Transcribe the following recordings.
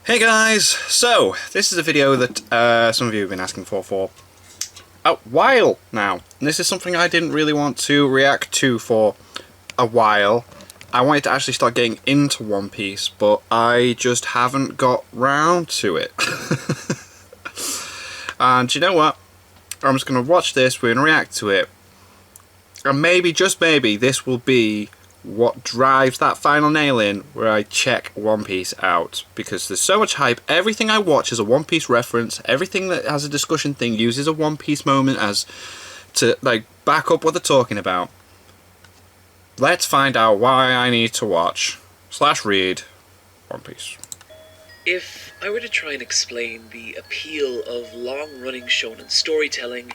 Hey guys, so this is a video that some of you have been asking for a while now. And this is something I didn't really want to react to for a while. I wanted to actually start getting into One Piece, but I just haven't got round to it. And you know what? I'm just going to watch this, we're going to react to it, and maybe, just maybe, this will be what drives that final nail in where I check One Piece out, because there's so much hype. Everything I watch is a One Piece reference. Everything that has a discussion thing uses a One Piece moment as to like back up what they're talking about. Let's find out why I need to watch / read One Piece. If I were to try and explain the appeal of long-running shonen storytelling,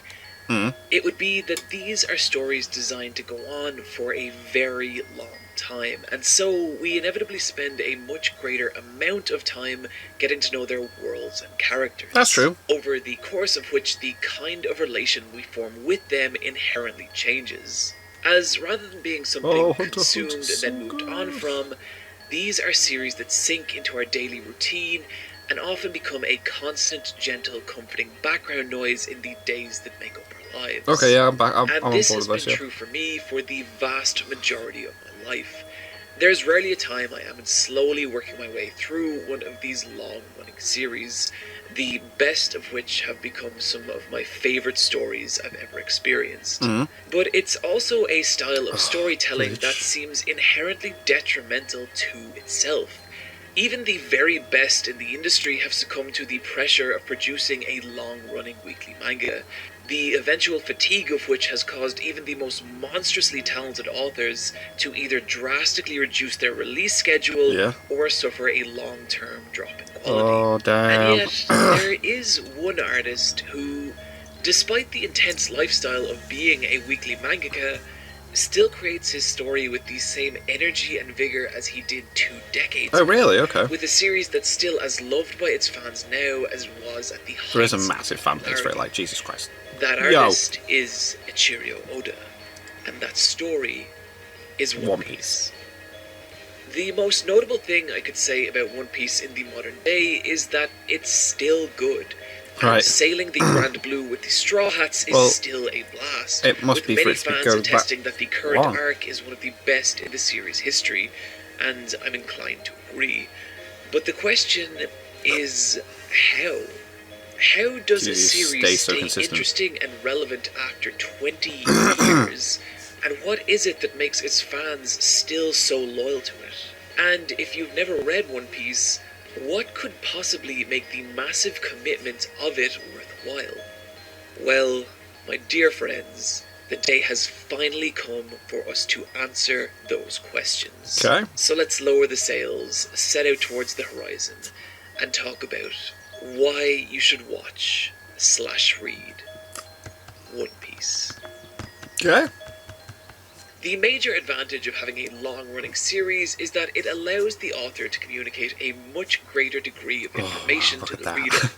it would be that these are stories designed to go on for a very long time, and so we inevitably spend a much greater amount of time getting to know their worlds and characters. That's true. Over the course of which the kind of relation we form with them inherently changes. As rather than being something consumed and then moved on from, these are series that sink into our daily routine and often become a constant, gentle, comforting background noise in the days that make up our lives. Okay, yeah, I'm back. I'm and on this board has with been this, yeah. true for me for the vast majority of my life. There's rarely a time I haven't slowly working my way through one of these long-running series, the best of which have become some of my favourite stories I've ever experienced. But it's also a style of storytelling that seems inherently detrimental to itself. Even the very best in the industry have succumbed to the pressure of producing a long-running weekly manga, the eventual fatigue of which has caused even the most monstrously talented authors to either drastically reduce their release schedule or suffer a long-term drop in quality. Oh, damn. And yet, there is one artist who, despite the intense lifestyle of being a weekly mangaka, still creates his story with the same energy and vigor as he did 2 decades ago. Oh, really? Okay. With a series that's still as loved by its fans now as it was at the height. There is a massive fan base for it, like, Jesus Christ. That artist is Ichiro Oda, and that story is One Piece. The most notable thing I could say about One Piece in the modern day is that it's still good. Right. Sailing the Grand Blue with the Straw Hats is still a blast. It must be for it to many go fans attesting that the current long. arc is one of the best in the series' history, and I'm inclined to agree. But the question is, how? How does a series stay interesting and relevant after 20 years? And what is it that makes its fans still so loyal to it? And if you've never read One Piece, what could possibly make the massive commitment of it worthwhile? Well, my dear friends, the day has finally come for us to answer those questions. Okay. So let's lower the sails, set out towards the horizon, and talk about why you should watch / read One Piece. Okay. The major advantage of having a long-running series is that it allows the author to communicate a much greater degree of information to the reader.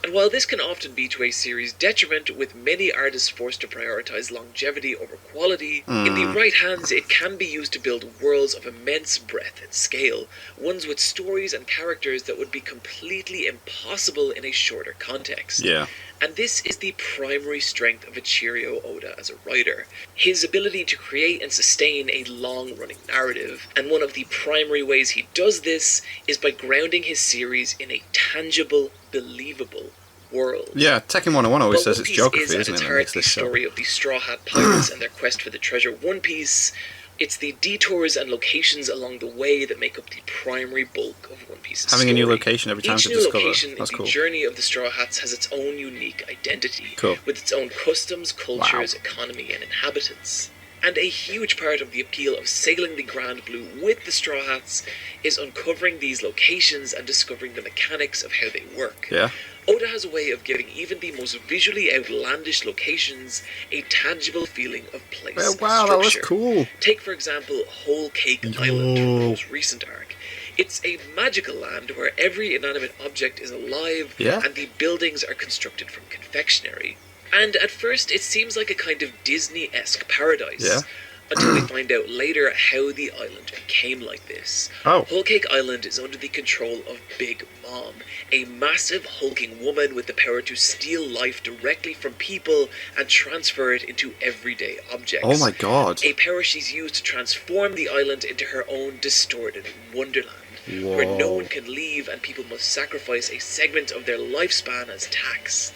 And while this can often be to a series' detriment, with many artists forced to prioritize longevity over quality, in the right hands it can be used to build worlds of immense breadth and scale, ones with stories and characters that would be completely impossible in a shorter context. Yeah. And this is the primary strength of Ichiro Oda as a writer, his ability to create and sustain a long-running narrative, and one of the primary ways he does this is by grounding his series in a tangible, believable world. Yeah, Tekken 101 always says it's geography, isn't it? That makes this the story of the Straw Hat Pirates and their quest for the treasure One Piece. It's the detours and locations along the way that make up the primary bulk of One Piece's Having story. a new location every time to discover. Each new location in That's the cool. journey of the Straw Hats has its own unique identity, Cool. with its own customs, cultures, economy, and inhabitants. And a huge part of the appeal of sailing the Grand Blue with the Straw Hats is uncovering these locations and discovering the mechanics of how they work. Yeah. Oda has a way of giving even the most visually outlandish locations a tangible feeling of place and Wow, that was structure. cool. Take, for example, Whole Cake Island from the most recent arc. It's a magical land where every inanimate object is alive and the buildings are constructed from confectionery. And at first it seems like a kind of Disney-esque paradise. until we find out later how the island became like this. Oh. Whole Cake Island is under the control of Big Mom, a massive hulking woman with the power to steal life directly from people and transfer it into everyday objects. Oh my god. A power she's used to transform the island into her own distorted wonderland, where no one can leave and people must sacrifice a segment of their lifespan as tax.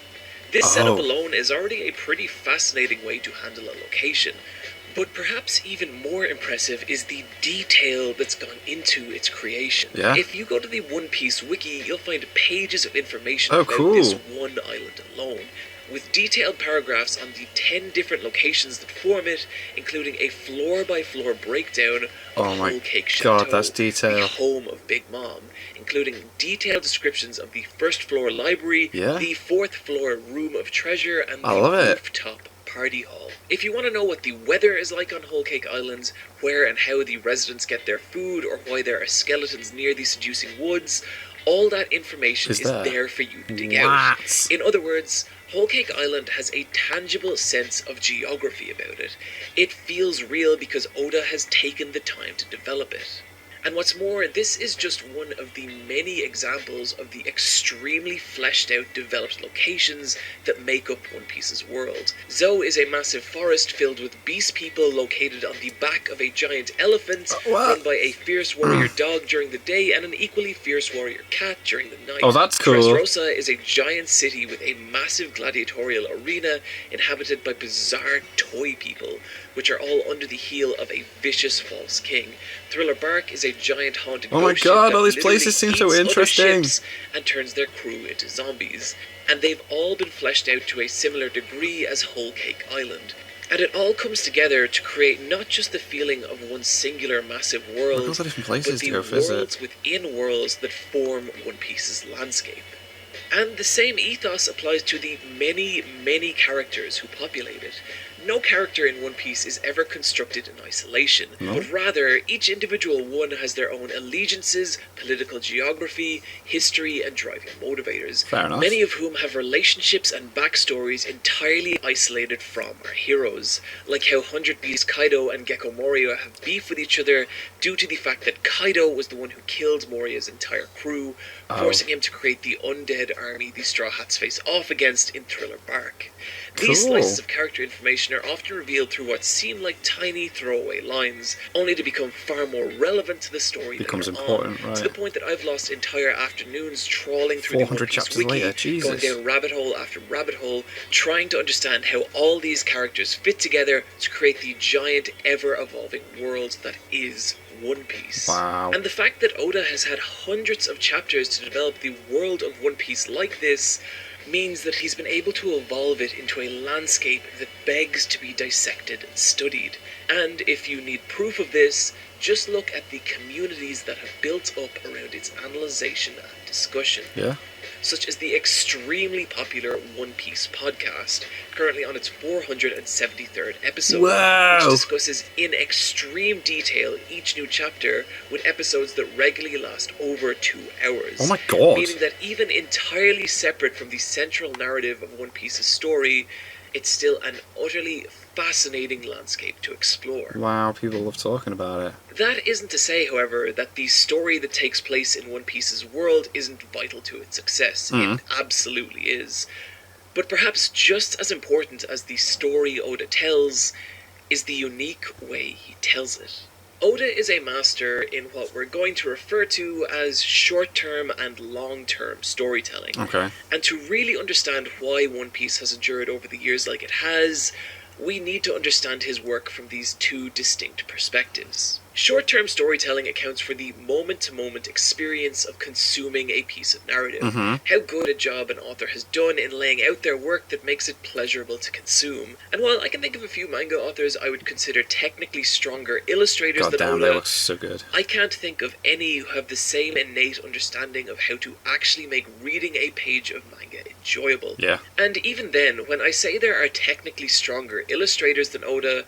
This setup alone is already a pretty fascinating way to handle a location, but perhaps even more impressive is the detail that's gone into its creation. Yeah. If you go to the One Piece wiki, you'll find pages of information about cool. this one island alone, with detailed paragraphs on the 10 different locations that form it, including a floor-by-floor breakdown of Whole Cake Chateau, God, that's detail. the home of Big Mom, including detailed descriptions of the first floor library, the fourth floor room of treasure, and the rooftop party hall. If you want to know what the weather is like on Whole Cake Island, where and how the residents get their food, or why there are skeletons near the seducing woods, all that information is there for you to dig out. In other words, Whole Cake Island has a tangible sense of geography about it. It feels real because Oda has taken the time to develop it. And what's more, this is just one of the many examples of the extremely fleshed out developed locations that make up One Piece's world. Zou is a massive forest filled with beast people located on the back of a giant elephant, run by a fierce warrior dog during the day and an equally fierce warrior cat during the night. Oh, that's cool. Dressrosa is a giant city with a massive gladiatorial arena inhabited by bizarre toy people, which are all under the heel of a vicious false king. Thriller Bark is a giant haunted ghost ship that all these places seem so eats other interesting. ships and turns their crew into zombies. And they've all been fleshed out to a similar degree as Whole Cake Island. And it all comes together to create not just the feeling of one singular massive world, Look at all the different places but the to go visit. worlds within worlds that form One Piece's landscape. And the same ethos applies to the many, many characters who populate it. No character in One Piece is ever constructed in isolation, but rather each individual one has their own allegiances, political geography, history, and driving motivators. Fair enough. Many of whom have relationships and backstories entirely isolated from our heroes, like how 100 Beast Kaido and Gecko Moria have beef with each other due to the fact that Kaido was the one who killed Moria's entire crew, forcing him to create the undead army the Straw Hats face off against in Thriller Bark. These slices of character information are often revealed through what seem like tiny throwaway lines, only to become far more relevant to the story Becomes that they're important, on, right. to the point that I've lost entire afternoons trawling through the 400 One Piece chapters wiki, later, going Jesus. down rabbit hole after rabbit hole, trying to understand how all these characters fit together to create the giant, ever-evolving world that is One Piece. Wow. And the fact that Oda has had hundreds of chapters to develop the world of One Piece like this means that he's been able to evolve it into a landscape that begs to be dissected and studied. And if you need proof of this, just look at the communities that have built up around its analyzation and discussion. Yeah. Such as the extremely popular One Piece podcast, currently on its 473rd episode, which discusses in extreme detail each new chapter, with episodes that regularly last over 2 hours. Oh my god. Meaning that even entirely separate from the central narrative of One Piece's story, it's still an utterly fascinating landscape to explore. Wow, people love talking about it. That isn't to say, however, that the story that takes place in One Piece's world isn't vital to its success. It absolutely is. But perhaps just as important as the story Oda tells is the unique way he tells it. Oda is a master in what we're going to refer to as short-term and long-term storytelling. Okay. And to really understand why One Piece has endured over the years like it has, we need to understand his work from these two distinct perspectives. Short-term storytelling accounts for the moment-to-moment experience of consuming a piece of narrative. How good a job an author has done in laying out their work that makes it pleasurable to consume. And while I can think of a few manga authors I would consider technically stronger illustrators than Goddamn, Oda, they look so good. I can't think of any who have the same innate understanding of how to actually make reading a page of manga enjoyable. Yeah. And even then, when I say there are technically stronger illustrators than Oda,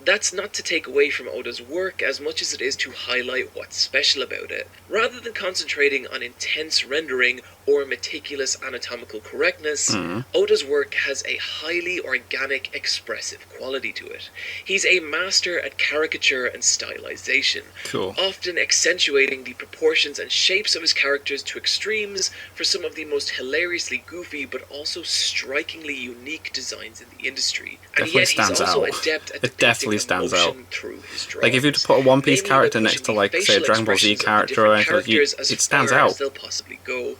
That's not to take away from Oda's work as much as it is to highlight what's special about it. Rather than concentrating on intense rendering or meticulous anatomical correctness, Oda's work has a highly organic, expressive quality to it. He's a master at caricature and stylization, Cool. often accentuating the proportions and shapes of his characters to extremes for some of the most hilariously goofy but also strikingly unique designs in the industry. And Definitely yet he's stands also out. adept at It definitely depicting stands emotion out. through his drawings. Like if you were to put a One Piece Namely by character next pushing to the like say a facial Dragon Ball Z expressions of the character or different anything, characters as it stands far out. as they'll possibly go.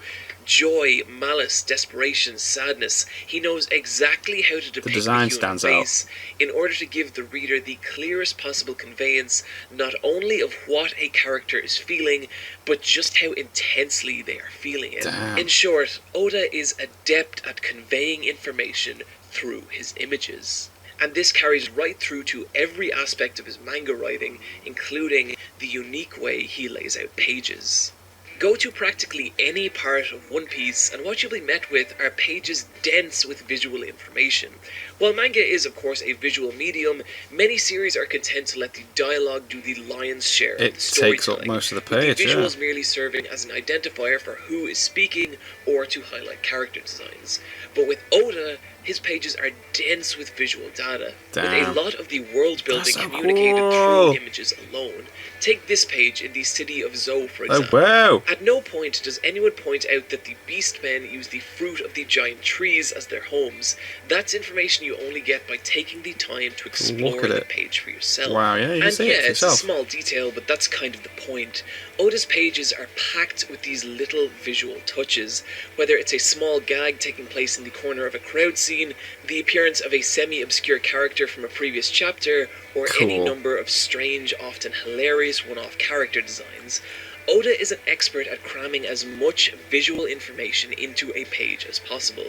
Joy, malice, desperation, sadness. He knows exactly how to depict the design human stands out. face in order to give the reader the clearest possible conveyance not only of what a character is feeling, but just how intensely they are feeling it. Damn. In short, Oda is adept at conveying information through his images. And this carries right through to every aspect of his manga writing, including the unique way he lays out pages. Go to practically any part of One Piece and what you'll be met with are pages dense with visual information. While manga is of course a visual medium, many series are content to let the dialogue do the lion's share of It the storytelling, takes up most of the with page, the yeah. visuals merely serving as an identifier for who is speaking or to highlight character designs. But with Oda, his pages are dense with visual data, with a Damn. lot of the world building That's so communicated cool. through images alone. Take this page in the city of Zou, for Oh example. wow! At no point does anyone point out that the Beastmen use the fruit of the giant trees as their homes. That's information you only get by taking the time to explore at the it. page for yourself. Wow, yeah, you And see yeah, it for it's a yourself. small detail, but that's kind of the point. Oda's pages are packed with these little visual touches, whether it's a small gag taking place in the corner of a crowd scene, the appearance of a semi-obscure character from a previous chapter, or any Cool. number of strange, often hilarious one-off character designs. Oda is an expert at cramming as much visual information into a page as possible,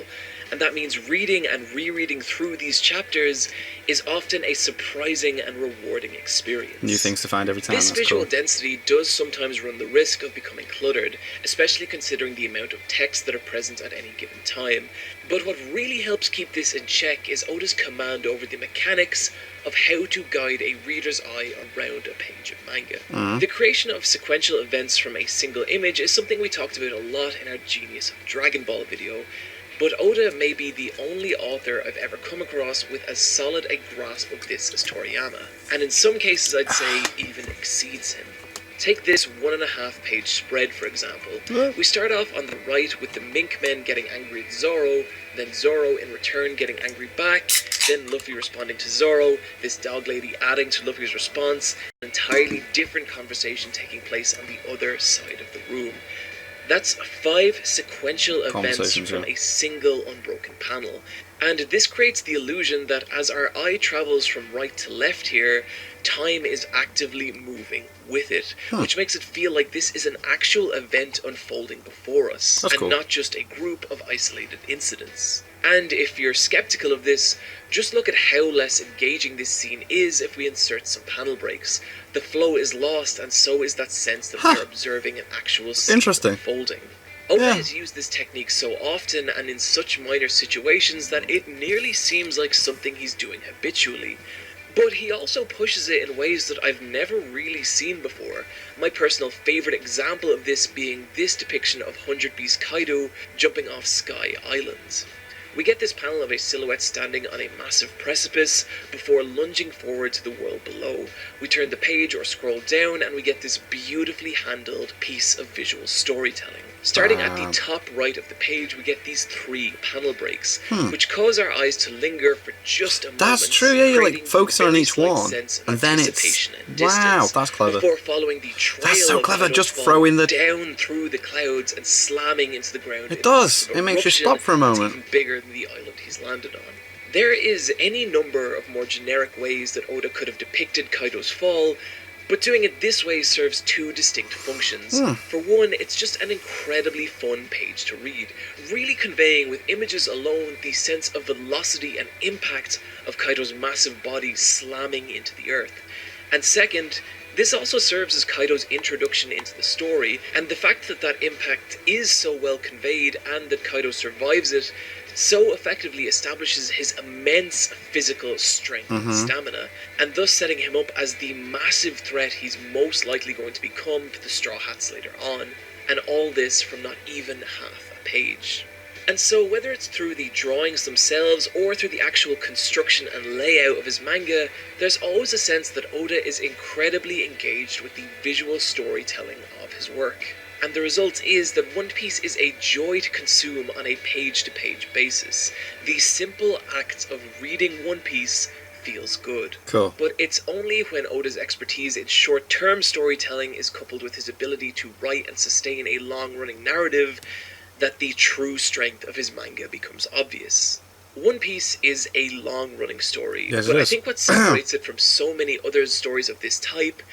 and that means reading and rereading through these chapters is often a surprising and rewarding experience. New things to find every time. This That's visual cool. density does sometimes run the risk of becoming cluttered, especially considering the amount of text that are present at any given time. But what really helps keep this in check is Oda's command over the mechanics of how to guide a reader's eye around a page of manga. The creation of sequential events from a single image is something we talked about a lot in our Genius of Dragon Ball video, but Oda may be the only author I've ever come across with as solid a grasp of this as Toriyama, and in some cases I'd say even exceeds him. Take this 1.5 page spread for example. We start off on the right with the Mink Men getting angry at Zoro, then Zoro in return getting angry back, then Luffy responding to Zoro, this dog lady adding to Luffy's response, an entirely different conversation taking place on the other side of the room. That's 5 sequential events Conversations, from yeah. a single unbroken panel. And this creates the illusion that as our eye travels from right to left here, time is actively moving with it, which makes it feel like this is an actual event unfolding before us, That's and cool. not just a group of isolated incidents. And if you're skeptical of this, just look at how less engaging this scene is if we insert some panel breaks. The flow is lost, and so is that sense that we're observing an actual scene Interesting. unfolding. Oda Yeah. has used this technique so often and in such minor situations that it nearly seems like something he's doing habitually. But he also pushes it in ways that I've never really seen before. My personal favourite example of this being this depiction of 100 Beast Kaido jumping off Sky Island. We get this panel of a silhouette standing on a massive precipice before lunging forward to the world below. We turn the page or scroll down and we get this beautifully handled piece of visual storytelling. Starting at the top right of the page, we get these 3 panel breaks, which cause our eyes to linger for just a moment. That's true, yeah, you like creating focus on very each slight one, sense of and then it's anticipation and wow, distance that's clever. before following the trail That's so of clever, Kaido's just fall throwing the- down through the clouds and slamming into the ground. It in does. massive It makes you eruption stop for a that's moment. even bigger than the island he's landed on. There is any number of more generic ways that Oda could have depicted Kaido's fall, but doing it this way serves 2 distinct functions. For one, it's just an incredibly fun page to read, really conveying with images alone the sense of velocity and impact of Kaido's massive body slamming into the earth. And second, this also serves as Kaido's introduction into the story, and the fact that that impact is so well conveyed and that Kaido survives it so effectively establishes his immense physical strength and stamina, and thus setting him up as the massive threat he's most likely going to become to the Straw Hats later on, and all this from not even half a page. And so, whether it's through the drawings themselves or through the actual construction and layout of his manga, there's always a sense that Oda is incredibly engaged with the visual storytelling of his work. And the result is that One Piece is a joy to consume on a page-to-page basis. The simple act of reading One Piece feels good. Cool. But it's only when Oda's expertise in short-term storytelling is coupled with his ability to write and sustain a long-running narrative that the true strength of his manga becomes obvious. One Piece is a long-running story, yes, but I think what separates it from so many other stories of this type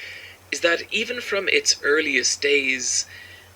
is that even from its earliest days,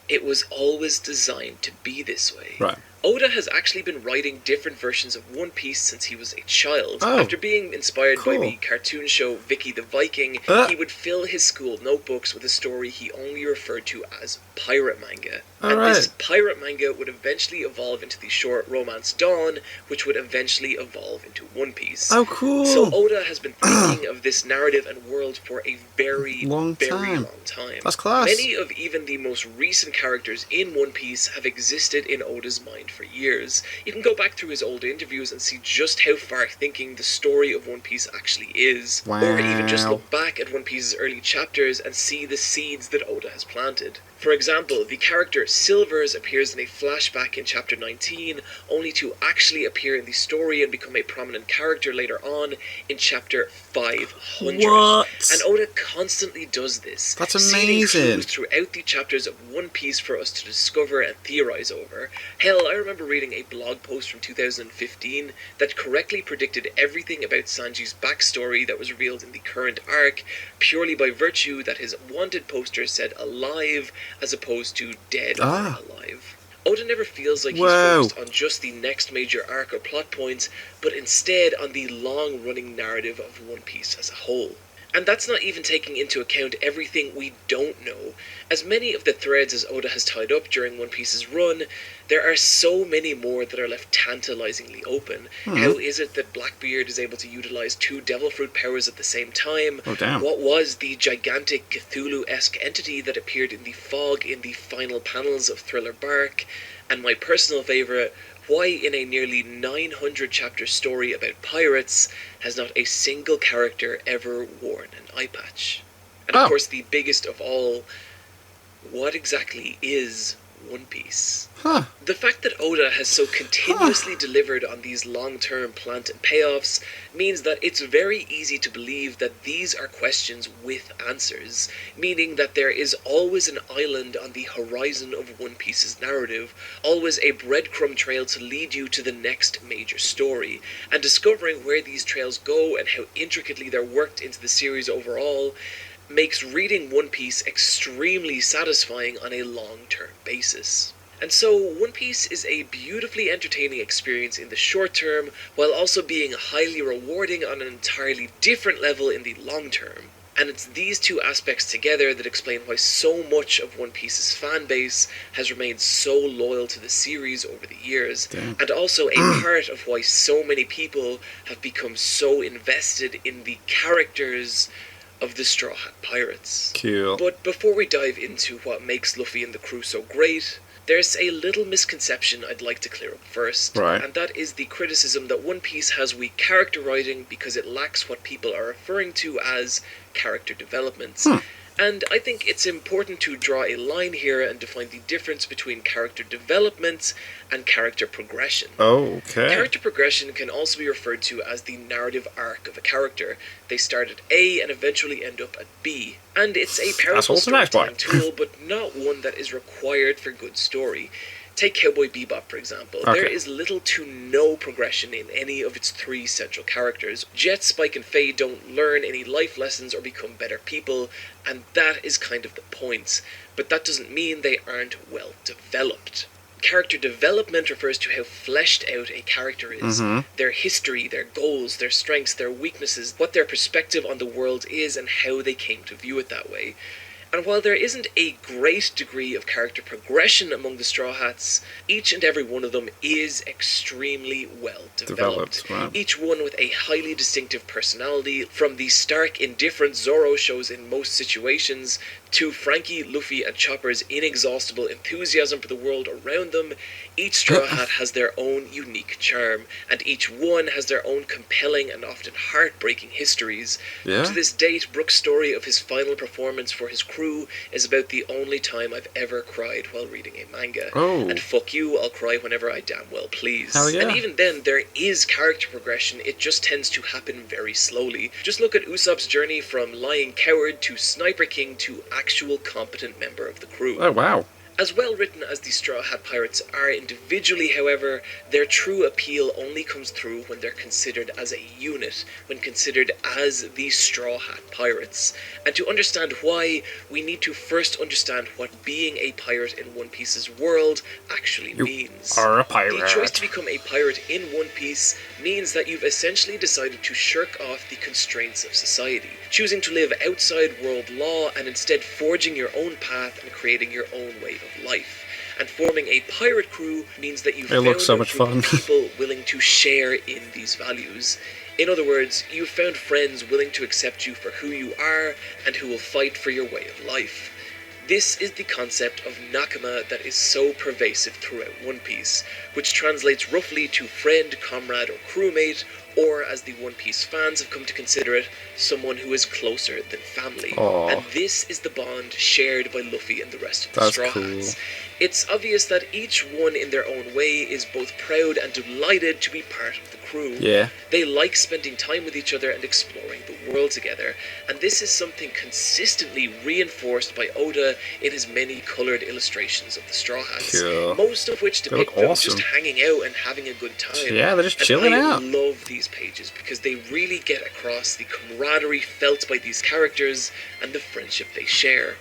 it was always designed to be this way. Right. Oda has actually been writing different versions of One Piece since he was a child. Oh, After being inspired by cool. the cartoon show Vicky the Viking, he would fill his school notebooks with a story he only referred to as pirate manga. And this pirate manga would eventually evolve into the short romance Dawn, which would eventually evolve into One Piece. Oh, cool. So Oda has been thinking of this narrative and world for a very long time. That's class. Many of even the most recent characters in One Piece have existed in Oda's mind for years. You can go back through his old interviews and see just how far-thinking the story of One Piece actually is. Wow. Or even just look back at One Piece's early chapters and see the seeds that Oda has planted. For example, the character Silvers appears in a flashback in chapter 19, only to actually appear in the story and become a prominent character later on in chapter 500. What? And Oda constantly does this. That's seeding amazing. clues throughout the chapters of One Piece for us to discover and theorize over. Hell, I remember reading a blog post from 2015 that correctly predicted everything about Sanji's backstory that was revealed in the current arc, purely by virtue that his wanted poster said alive as opposed to dead or alive. Oda never feels like he's focused on just the next major arc or plot points, but instead on the long-running narrative of One Piece as a whole. And that's not even taking into account everything we don't know. As many of the threads as Oda has tied up during One Piece's run, there are so many more that are left tantalizingly open. How is it that Blackbeard is able to utilize 2 devil fruit powers at the same time? Oh, damn. What was the gigantic Cthulhu-esque entity that appeared in the fog in the final panels of Thriller Bark? And my personal favourite, why in a nearly 900 chapter story about pirates has not a single character ever worn an eye patch? And of course the biggest of all, what exactly is One Piece? The fact that Oda has so continuously delivered on these long-term plant and payoffs means that it's very easy to believe that these are questions with answers, meaning that there is always an island on the horizon of One Piece's narrative, always a breadcrumb trail to lead you to the next major story, and discovering where these trails go and how intricately they're worked into the series overall makes reading One Piece extremely satisfying on a long-term basis. And so, One Piece is a beautifully entertaining experience in the short term, while also being highly rewarding on an entirely different level in the long term. And it's these two aspects together that explain why so much of One Piece's fan base has remained so loyal to the series over the years, and also a part of why so many people have become so invested in the characters of the Straw Hat Pirates. Cool. But before we dive into what makes Luffy and the crew so great, there's a little misconception I'd like to clear up first, and that is the criticism that One Piece has weak character writing because it lacks what people are referring to as character development. And I think it's important to draw a line here and define the difference between character development and character progression. Character progression can also be referred to as the narrative arc of a character. They start at A and eventually end up at B. And it's a powerful storytelling tool, but not one that is required for good story. Take Cowboy Bebop, for example. There is little to no progression in any of its 3 central characters. Jet, Spike, and Faye don't learn any life lessons or become better people, and that is kind of the point. But that doesn't mean they aren't well developed. Character development refers to how fleshed out a character is, their history, their goals, their strengths, their weaknesses, what their perspective on the world is, and how they came to view it that way. And while there isn't a great degree of character progression among the Straw Hats, each and every one of them is extremely well developed. Right. Each one with a highly distinctive personality, from the stark, indifferent Zorro shows in most situations, to Frankie, Luffy, and Chopper's inexhaustible enthusiasm for the world around them. Each Straw Hat has their own unique charm, and each one has their own compelling and often heartbreaking histories. Yeah. To this date, Brook's story of his final performance for his crew is about the only time I've ever cried while reading a manga. Oh. And fuck you, I'll cry whenever I damn well please. Hell yeah. And even then, there is character progression, it just tends to happen very slowly. Just look at Usopp's journey from lying coward to Sniper King to actual competent member of the crew. Oh, wow. As well written as the Straw Hat Pirates are individually, however, their true appeal only comes through when they're considered as a unit, when considered as the Straw Hat Pirates. And to understand why, we need to first understand what being a pirate in One Piece's world actually means. Are a pirate. The choice to become a pirate in One Piece means that you've essentially decided to shirk off the constraints of society, choosing to live outside world law and instead forging your own path and creating your own way of life. And forming a pirate crew means that you've found so a much group fun. of people willing to share in these values. In other words, you've found friends willing to accept you for who you are and who will fight for your way of life. This is the concept of nakama that is so pervasive throughout One Piece, which translates roughly to friend, comrade, or crewmate, or as the One Piece fans have come to consider it, someone who is closer than family. Aww. And this is the bond shared by Luffy and the rest of the That's Straw cool. Hats. It's obvious that each one in their own way is both proud and delighted to be part of the crew. Yeah. They like spending time with each other and exploring the world together, and this is something consistently reinforced by Oda in his many coloured illustrations of the Straw Hats, Cool. most of which They look depict them awesome. just hanging out and having a good time. Yeah, they're just And chilling I out. love these pages because they really get across the camaraderie felt by these characters and the friendship they share.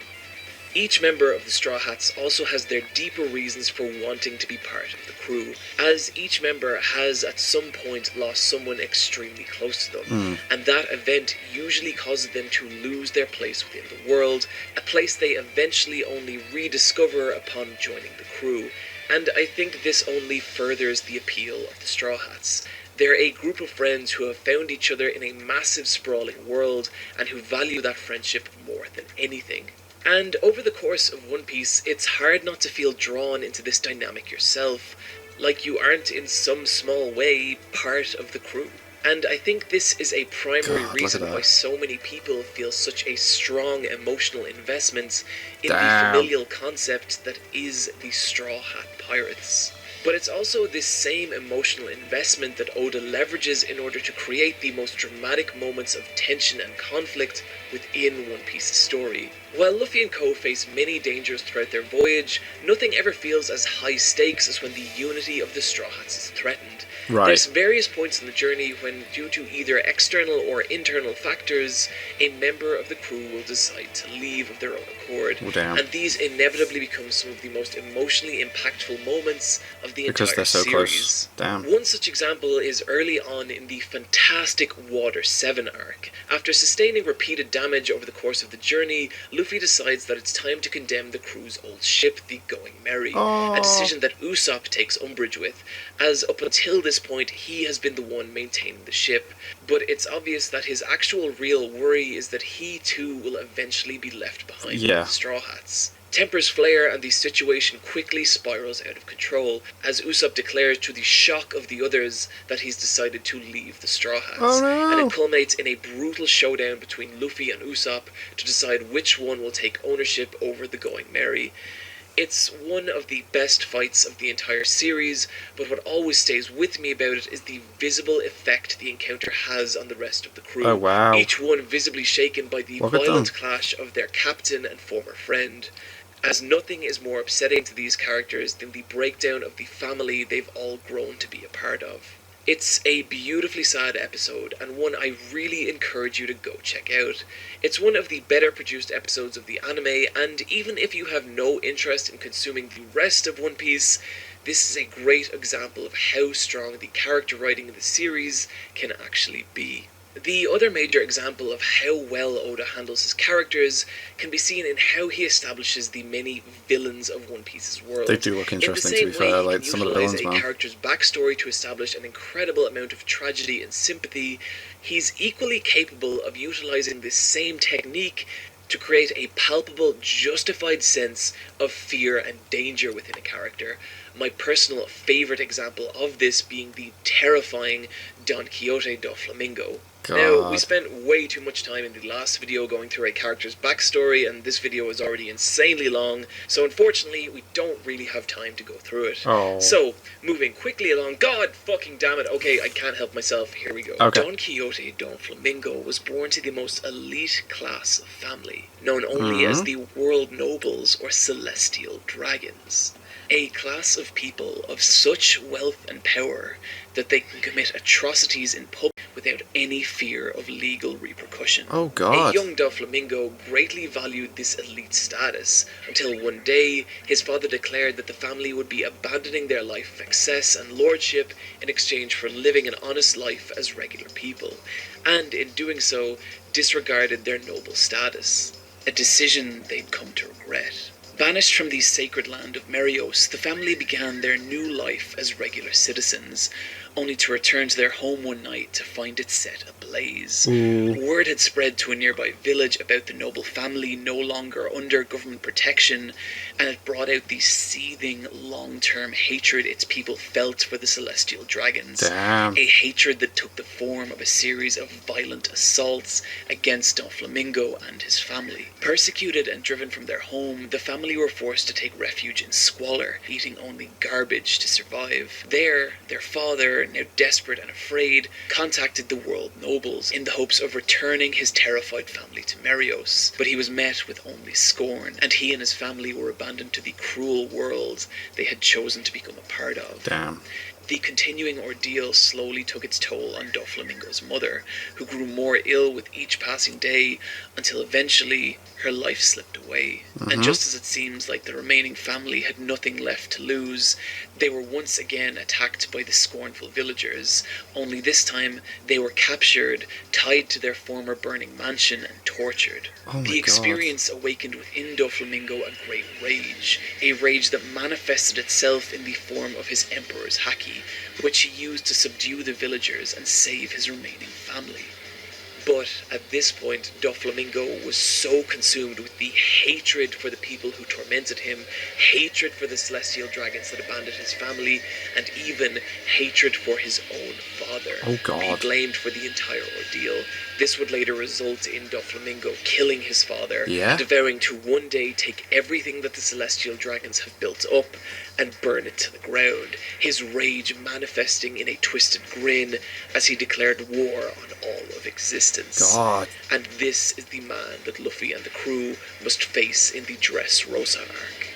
Each member of the Straw Hats also has their deeper reasons for wanting to be part of the crew, as each member has at some point lost someone extremely close to them, and that event usually causes them to lose their place within the world, a place they eventually only rediscover upon joining the crew. And I think this only furthers the appeal of the Straw Hats. They're a group of friends who have found each other in a massive sprawling world and who value that friendship more than anything. And over the course of One Piece, it's hard not to feel drawn into this dynamic yourself, like you aren't in some small way part of the crew. And I think this is a primary God, reason look at why that. so many people feel such a strong emotional investment in Damn. the familial concept that is the Straw Hat Pirates. But it's also this same emotional investment that Oda leverages in order to create the most dramatic moments of tension and conflict within One Piece's story. While Luffy and Co face many dangers throughout their voyage, nothing ever feels as high stakes as when the unity of the Straw Hats is threatened. Right. There's various points in the journey when, due to either external or internal factors, a member of the crew will decide to leave of their own accord. Oh, damn. And these inevitably become some of the most emotionally impactful moments of the Because entire they're so series. close. Damn. One such example is early on in the fantastic Water 7 arc. After sustaining repeated damage over the course of the journey, Luffy decides that it's time to condemn the crew's old ship, the Going Merry, Aww. a decision that Usopp takes umbrage with, as up until this point he has been the one maintaining the ship, but it's obvious that his actual real worry is that he too will eventually be left behind by Yeah. the Straw Hats. Tempers flare and the situation quickly spirals out of control as Usopp declares to the shock of the others that he's decided to leave the Straw Hats. Oh, no. And it culminates in a brutal showdown between Luffy and Usopp to decide which one will take ownership over the Going Merry. It's one of the best fights of the entire series, but what always stays with me about it is the visible effect the encounter has on the rest of the crew. Oh, wow. Each one visibly shaken by the Look at violent them. clash of their captain and former friend. As nothing is more upsetting to these characters than the breakdown of the family they've all grown to be a part of. It's a beautifully sad episode, and one I really encourage you to go check out. It's one of the better produced episodes of the anime, and even if you have no interest in consuming the rest of One Piece, this is a great example of how strong the character writing in the series can actually be. The other major example of how well Oda handles his characters can be seen in how he establishes the many villains of One Piece's world. They do look interesting, to be In the same way, fair, he like can some of the utilize villains, a man. character's backstory to establish an incredible amount of tragedy and sympathy. He's equally capable of utilizing this same technique to create a palpable, justified sense of fear and danger within a character. My personal favourite example of this being the terrifying Don Quixote do Flamingo. Now, we spent way too much time in the last video going through a character's backstory, and this video is already insanely long, so unfortunately we don't really have time to go through it. Oh. So, moving quickly along, god fucking damn it, okay, I can't help myself, here we go. Okay. Don Quixote do Flamingo was born to the most elite class of family, known only as the world nobles or celestial dragons. A class of people of such wealth and power that they can commit atrocities in public without any fear of legal repercussion. Oh god. A young Doflamingo greatly valued this elite status, until one day his father declared that the family would be abandoning their life of excess and lordship in exchange for living an honest life as regular people, and in doing so disregarded their noble status, a decision they'd come to regret. Banished from the sacred land of Merios, the family began their new life as regular citizens, only to return to their home one night to find it set ablaze. Word had spread to a nearby village about the noble family no longer under government protection, and it brought out the seething, long-term hatred its people felt for the celestial dragons. Damn. A hatred that took the form of a series of violent assaults against Don Flamingo and his family. Persecuted and driven from their home, the family were forced to take refuge in squalor, eating only garbage to survive. There, their father, now desperate and afraid, contacted the world nobles in the hopes of returning his terrified family to Merios, but he was met with only scorn, and he and his family were abandoned to the cruel world they had chosen to become a part of. Damn. The continuing ordeal slowly took its toll on Doflamingo's mother, who grew more ill with each passing day until eventually her life slipped away. And just as it seems like the remaining family had nothing left to lose, they were once again attacked by the scornful villagers, only this time they were captured, tied to their former burning mansion and tortured. Oh my The experience awakened within Doflamingo a great rage, a rage that manifested itself in the form of his emperor's haki, which he used to subdue the villagers and save his remaining family. But at this point, Doflamingo was so consumed with the hatred for the people who tormented him, hatred for the celestial dragons that abandoned his family, and even hatred for his own father, Oh god. who he blamed for the entire ordeal. This would later result in Doflamingo killing his father, Yeah? and vowing to one day take everything that the celestial dragons have built up and burn it to the ground, his rage manifesting in a twisted grin as he declared war on all of existence. God. And this is the man that Luffy and the crew must face in the Dressrosa arc.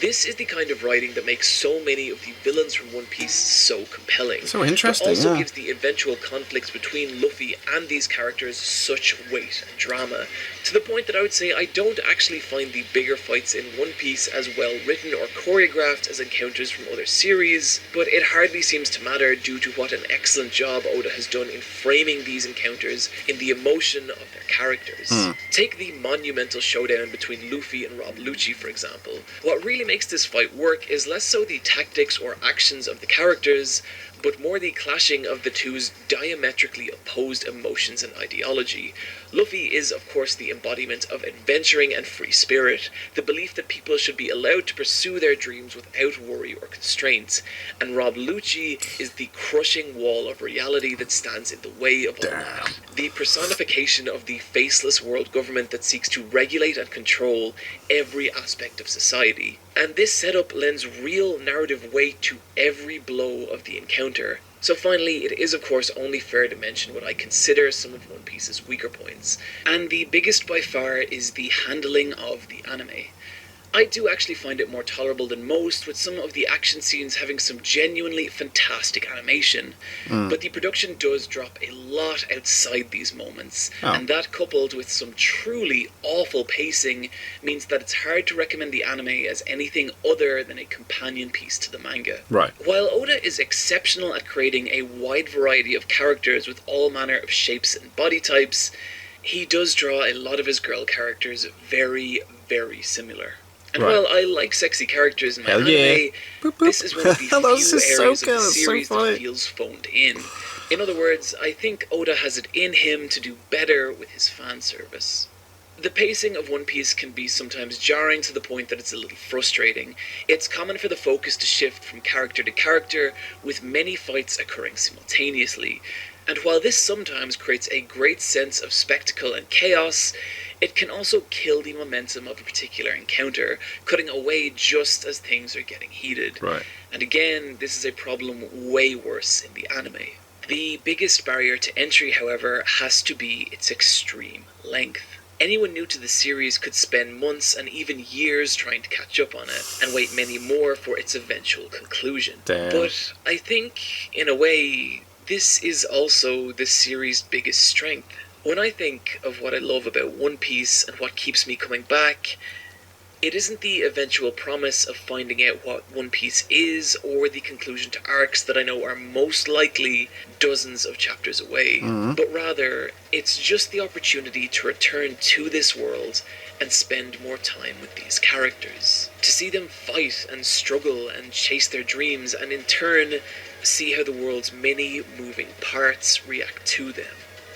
This is the kind of writing that makes so many of the villains from One Piece so compelling. So interesting, but also yeah. gives the eventual conflicts between Luffy and these characters such weight and drama, to the point that I would say I don't actually find the bigger fights in One Piece as well written or choreographed as encounters from other series, but it hardly seems to matter due to what an excellent job Oda has done in framing these encounters in the emotion of their characters. Take the monumental showdown between Luffy and Rob Lucci, for example. What really makes this fight work is less so the tactics or actions of the characters, but more the clashing of the two's diametrically opposed emotions and ideology. Luffy is, of course, the embodiment of adventuring and free spirit, the belief that people should be allowed to pursue their dreams without worry or constraints, and Rob Lucci is the crushing wall of reality that stands in the way of all that. The personification of the faceless world government that seeks to regulate and control every aspect of society. And this setup lends real narrative weight to every blow of the encounter. So finally, it is of course only fair to mention what I consider some of One Piece's weaker points, and the biggest by far is the handling of the anime. I do actually find it more tolerable than most, with some of the action scenes having some genuinely fantastic animation. But the production does drop a lot outside these moments, and that coupled with some truly awful pacing means that it's hard to recommend the anime as anything other than a companion piece to the manga. Right. While Oda is exceptional at creating a wide variety of characters with all manner of shapes and body types, he does draw a lot of his girl characters very, very similar. And while I like sexy characters in my anime, this is one of the few areas of the series that feels phoned in. In other words, I think Oda has it in him to do better with his fan service. The pacing of One Piece can be sometimes jarring to the point that it's a little frustrating. It's common for the focus to shift from character to character, with many fights occurring simultaneously. And while this sometimes creates a great sense of spectacle and chaos, it can also kill the momentum of a particular encounter, cutting away just as things are getting heated. Right. And again, this is a problem way worse in the anime. The biggest barrier to entry, however, has to be its extreme length. Anyone new to the series could spend months and even years trying to catch up on it, and wait many more for its eventual conclusion. Damn. But I think, in a way, this is also the series' biggest strength. When I think of what I love about One Piece and what keeps me coming back, it isn't the eventual promise of finding out what One Piece is, or the conclusion to arcs that I know are most likely dozens of chapters away, but rather, it's just the opportunity to return to this world and spend more time with these characters. To see them fight and struggle and chase their dreams, and in turn, see how the world's many moving parts react to them.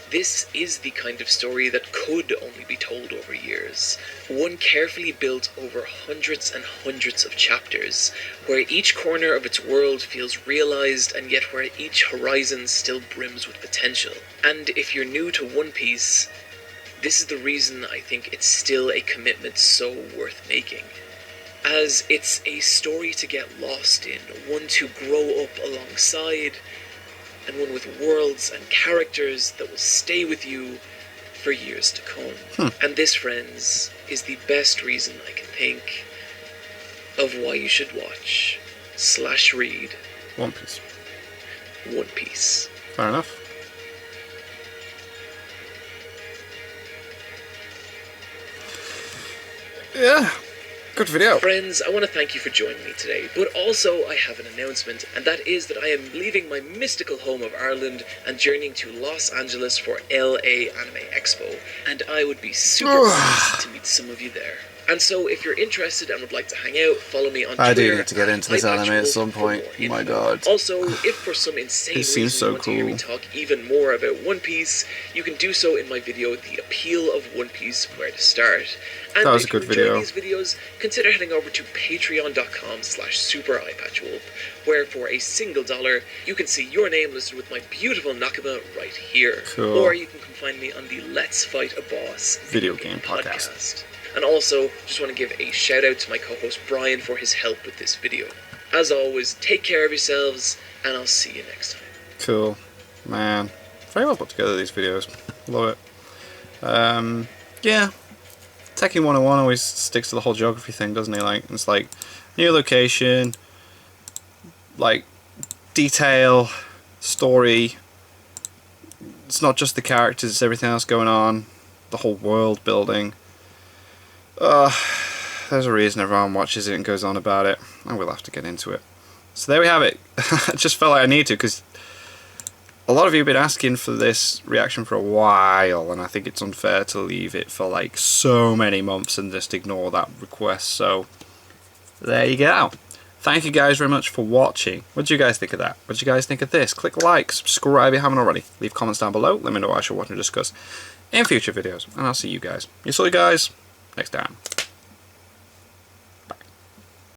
This is the kind of story that could only be told over years. One carefully built over hundreds and hundreds of chapters, where each corner of its world feels realized, and yet where each horizon still brims with potential. And if you're new to One Piece, this is the reason I think it's still a commitment so worth making. As it's a story to get lost in, one to grow up alongside, and one with worlds and characters that will stay with you for years to come. And this, friends, is the best reason I can think of why you should watch / read One Piece. One Piece. Fair enough. Yeah. Good video. Friends, I want to thank you for joining me today, but also I have an announcement, and that is that I am leaving my mystical home of Ireland and journeying to Los Angeles for LA Anime Expo, and I would be super pleased to meet some of you there. And so, if you're interested and would like to hang out, follow me on Twitter. I do need to get into this anime at some point. Oh my god. Also, if for some insane reason you want to hear me talk even more about One Piece, you can do so in my video, The Appeal of One Piece, Where to Start. And that was a if you good enjoy video. these videos, consider heading over to patreon.com/supereyepatchwolf, where for a single $1, you can see your name listed with my beautiful Nakama right here. Cool. Or you can come find me on the Let's Fight a Boss video game podcast. And also, just want to give a shout out to my co-host Brian for his help with this video. As always, take care of yourselves, and I'll see you next time. Cool. Man. Very well put together, these videos. Love it. Yeah. Tekken 101 always sticks to the whole geography thing, doesn't he? Like, it's like, new location, like, detail, story. It's not just the characters, it's everything else going on. The whole world building. There's a reason everyone watches it and goes on about it. I will have to get into it. So there we have it. I just felt like I need to, because a lot of you have been asking for this reaction for a while, and I think it's unfair to leave it for like so many months and just ignore that request. So there you go. Thank you guys very much for watching. What did you guys think of that? What did you guys think of this? Click like, subscribe if you haven't already. Leave comments down below. Let me know what I should watch and discuss in future videos. And I'll see you guys. You guys next time.